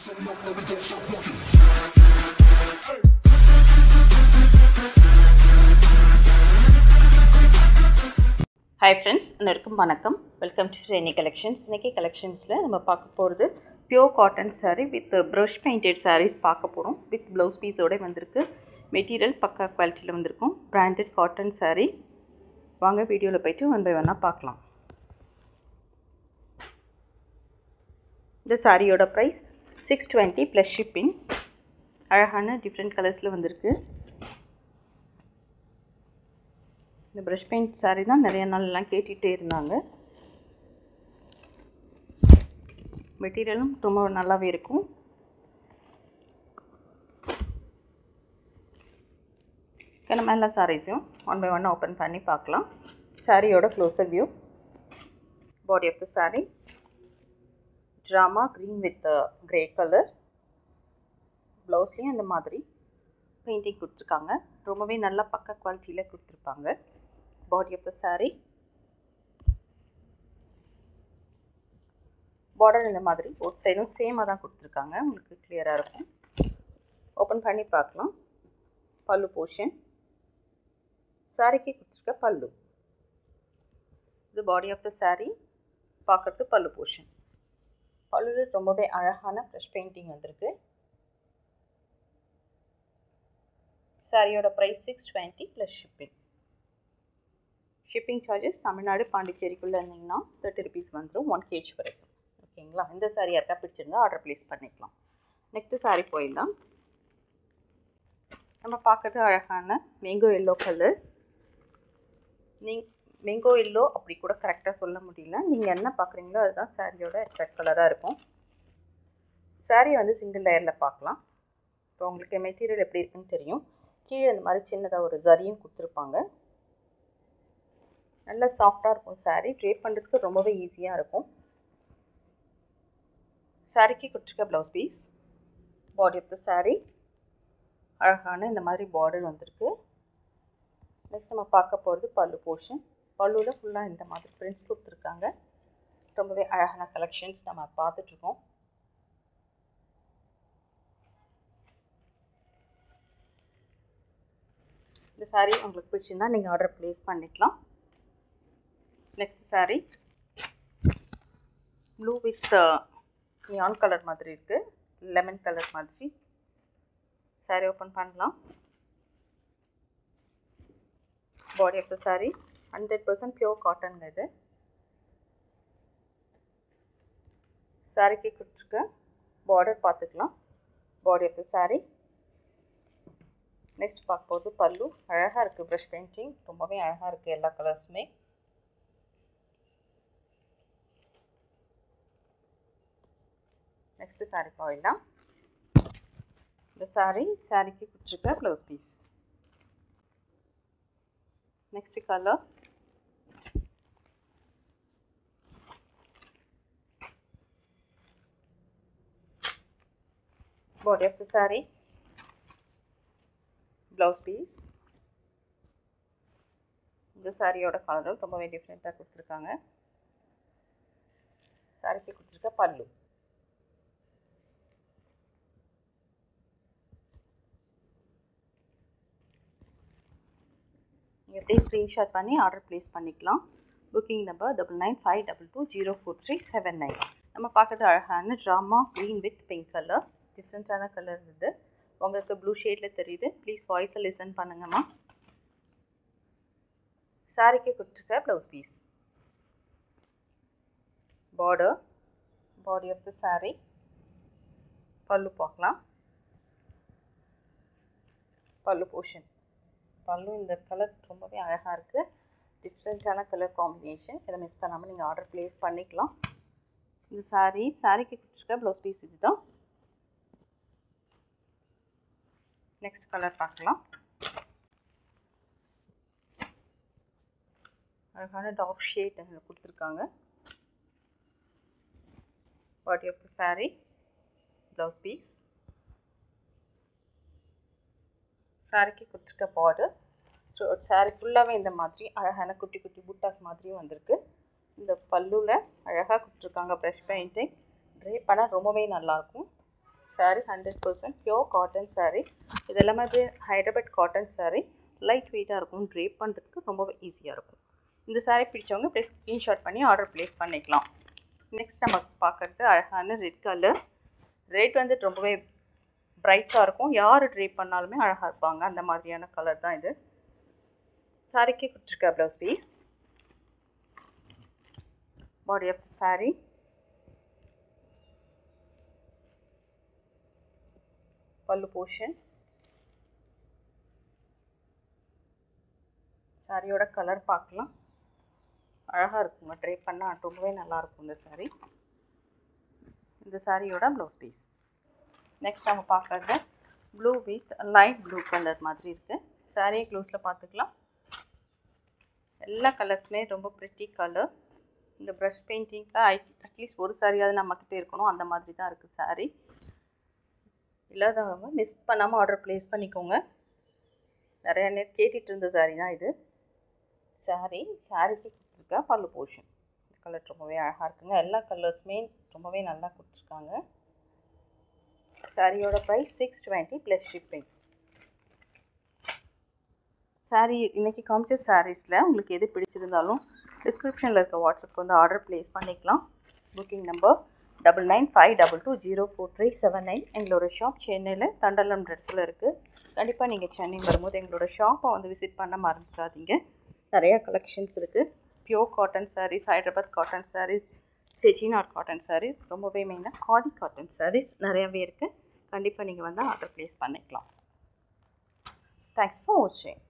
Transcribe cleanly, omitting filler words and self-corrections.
Hi friends, எல்லாருக்கும் வணக்கம். Welcome to Shrini Collections. இன்னைக்கு கலெக்ஷன்ஸ்ல நம்ம பார்க்க போறது pure cotton saree with brush painted sarees பார்க்க போறோம். With blouse piece ஓட வந்திருக்கு. மெட்டீரியல் பக்கா குவாலிட்டில வந்திருக்கும். Branded cotton saree. வாங்க வீடியோல போய்ட்டு one by one பார்க்கலாம். இந்த சாரியோட பிரைஸ் 620 plus shipping. அழகான டிஃபரண்ட் கலர்ஸ்ல வந்திருக்கு. இந்த பிரஷ் பெயிண்ட் saree தான் நிறைய நாள்லாம் கேட்டிட்டே இருந்தாங்க. மெட்டீரியலும் ரொம்ப நல்லாவே இருக்கும். நம்ம எல்லா சாரீஸையும் ஒன் பை ஒன் ஓப்பன் பண்ணி பார்க்கலாம். சாரியோட closer view. Body of the saree drama green with grey color. ப்ளவுஸ்லையும் இந்த மாதிரி பெயிண்டிங் கொடுத்துருக்காங்க. ரொம்பவே நல்ல பக்கா குவாலிட்டியில் கொடுத்துருப்பாங்க. Body of the saree. Border இந்த மாதிரி போத் சைடும் சேமாக தான் கொடுத்துருக்காங்க. உங்களுக்கு கிளியராக இருக்கும். ஓப்பன் பண்ணி பார்க்கலாம். பல்லு போர்ஷன். சாரிக்கு கொடுத்துருக்க பல்லு. இது பாடி ஆஃப் த saree. பார்க்கறது பல்லு போர்ஷன். பல்லு ரொம்பவே அழகான ப்ரஷ் பெயிண்டிங் வந்திருக்கு. சாரியோட price 620 plus shipping. Shipping charges Tamil Nadu பாண்டிச்சேரிக்குள்ளே இருந்தீங்கன்னா 30 rupees வந்துடும் 1 kg வரைக்கும். ஓகேங்களா? இந்த சாரி யாருக்கா பிடிச்சிருந்தா ஆர்டர் ப்ளேஸ் பண்ணிக்கலாம். நெக்ஸ்ட் சாரி போயிடலாம். நம்ம பார்க்குறது அழகான mango yellow colour. Mango yellow அப்படி கூட கரெக்டாக சொல்ல முடியல. நீங்கள் என்ன பார்க்குறீங்களோ அதுதான் சாரியோட எக்ஸாக்ட் கலராக இருக்கும். சாரியை வந்து சிங்கிள் லேயரில் பார்க்கலாம். இப்போ உங்களுக்கு மெட்டீரியல் எப்படி இருக்குன்னு தெரியும். கீழே இந்த மாதிரி சின்னதாக ஒரு ஜரியும் கொடுத்துருப்பாங்க. நல்லா சாஃப்டாக இருக்கும் சாரீ. ட்ரேப் பண்ணுறதுக்கு ரொம்பவே ஈஸியாக இருக்கும். சாரீக்கு கொடுத்துருக்க blouse piece. Body of the saree. அழகான இந்த மாதிரி பார்டர் வந்திருக்கு. நெக்ஸ்ட் நம்ம பார்க்க போகிறது பல்லு போர்ஷன். பல்லுவில் ஃபுல்லாக இந்த மாதிரி பிரிண்ட்ஸ் கொடுத்துருக்காங்க. ரொம்பவே அழகான கலெக்ஷன்ஸ் நம்ம பார்த்துட்ருக்கோம். இந்த saree உங்களுக்கு பிடிச்சிருந்தா நீங்கள் ஆர்டர் ப்ளேஸ் பண்ணிக்கலாம். Next saree blue with neon colour மாதிரி இருக்குது. லெமன் கலர் மாதிரி. saree ஓப்பன் பண்ணலாம். Body of the saree 100% pure cotton இது. சாரிக்கு கொடுத்துருக்க பார்டர் பார்த்துக்கலாம். Body of the saree. Next பார்க்க போது பல்லு. அழகாக இருக்குது ப்ரஷ் பெயிண்டிங். ரொம்பவே அழகாக இருக்குது எல்லா கலர்ஸுமே. நெக்ஸ்ட்டு சாரீ போயிடலாம். இந்த சாரிக்கு கொடுத்துருக்க blouse piece. Next colour body of the saree. Blouse piece. இந்த சாரியோட கலரும் ரொம்பவே டிஃப்ரெண்ட்டாக கொடுத்துருக்காங்க. சாரிக்கு கொடுத்துருக்க பல்லு. எப்படி ஸ்க்ரீன்ஷாட் பண்ணி ஆர்டர் ப்ளேஸ் பண்ணிக்கலாம். Booking number 9952204379. நம்ம பார்க்குறது அழகான drama green with pink colour. டிஃப்ரெண்ட்டான கலர் இது. உங்களுக்கு ப்ளூ ஷேடில் தெரியுது. ப்ளீஸ் வாய்ஸை லிசன் பண்ணுங்கம்மா. சாரிக்கு கொடுத்துருக்க blouse piece. Border. Body of the saree. Pallu பார்க்கலாம். பல்லு போர்ஷன். பல்லு இந்த கலர் ரொம்பவே அழகாக இருக்குது. டிஃப்ரெண்ட்டான கலர் காம்பினேஷன். இதை மிஸ் பண்ணாமல் நீங்கள் ஆர்டர் ப்ளேஸ் பண்ணிக்கலாம். இந்த சாரிக்கு கொடுத்துருக்க ப்ளவுஸ் பீஸ் இது தான். நெக்ஸ்ட் கலர் பார்க்கலாம். அழகான டார்க் ஷேட் கொடுத்துருக்காங்க. Body of the saree. Blouse piece. சாரிக்கு கொடுத்துருக்க பார்டர். ஸோ சாரீ ஃபுல்லாகவே இந்த மாதிரி அழகான குட்டி குட்டி புட்டாஸ் மாதிரியும் வந்திருக்கு. இந்த பல்லுவில் அழகாக கொடுத்துருக்காங்க ப்ரஷ் பெயிண்டிங். ட்ரேப் பண்ணால் ரொம்பவே நல்லாயிருக்கும். saree 100% pure cotton saree. இது எல்லாமே ஹைதராபாத் காட்டன் saree. லைட் வெயிட்டாக இருக்கும், ட்ரேப் பண்ணுறதுக்கு ரொம்பவே ஈஸியாக இருக்கும். இந்த saree பிடிச்சவங்க ப்ளீஸ் ஸ்க்ரீன்ஷாட் பண்ணி ஆர்டர் ப்ளேஸ் பண்ணிக்கலாம். நெக்ஸ்ட் நம்ம பார்க்குறது அழகான ரெட் கலர். ரெட் வந்து ரொம்பவே பிரைட்டாக இருக்கும், யார் ட்ரேப் பண்ணாலுமே அழகாக இருப்பாங்க. அந்த மாதிரியான கலர் தான் இது. சாரிக்கு கொடுத்துருக்க blouse piece. Body of saree. Pallu portion. சாரியோட கலர் பார்க்கலாம், அழகாக இருக்குங்க. ட்ரேப் பண்ணால் ரொம்பவே நல்லாயிருக்கும் இந்த சாரீ. இந்த சாரியோட ப்ளவுஸ் பீஸ். நெக்ஸ்ட் நம்ம பார்க்குறது blue with light blue colour மாதிரி இருக்குது. சாரியை க்ளோஸில் பார்த்துக்கலாம். எல்லா கலர்ஸுமே ரொம்ப ப்ரிட்டி கலர். இந்த ப்ரஷ் பெயிண்டிங்கில் அட்லீஸ்ட் ஒரு சாரியாவது நம்மக்கிட்ட இருக்கணும், அந்த மாதிரி தான் இருக்குது சாரீ. இல்லாதவங்க மிஸ் பண்ணாமல் ஆர்டர் ப்ளேஸ் பண்ணிக்கோங்க. நிறையா நேரம் கேட்டுட்டு இருந்த சாரீ தான் இது. சாரிக்கு கொடுத்துருக்க பல்லு போர்ஷன். கலர் ரொம்பவே அழகாக இருக்குங்க. எல்லா கலர்ஸுமே ரொம்பவே நல்லா கொடுத்துருக்காங்க. சாரியோட ப்ரைஸ் 620 ப்ளஸ் ஷிப்பிங். சாரீ இன்றைக்கி காமிச்ச சாரீஸில் உங்களுக்கு எது பிடிச்சிருந்தாலும் டிஸ்கிரிப்ஷனில் இருக்க வாட்ஸ்அப் வந்து ஆர்டர் ப்ளேஸ் பண்ணிக்கலாம். Booking number 9952204379. எங்களோட ஷாப் சென்னையில் தண்டலம் இடத்துல இருக்குது. கண்டிப்பாக நீங்கள் சென்னை வரும்போது எங்களோட ஷாப்பை வந்து விசிட் பண்ண மறந்துடாதீங்க. நிறையா கலெக்ஷன்ஸ் இருக்குது. Pure cotton sarees, Hyderabad cotton sarees, Chettinad cotton sarees, ரொம்பவே மெயினாக காதி காட்டன் சாரீஸ் நிறையாவே இருக்குது. கண்டிப்பாக நீங்கள் வந்து ஆர்டர் ப்ளேஸ் பண்ணிக்கலாம். தேங்க்ஸ் ஃபார் வாட்சிங்.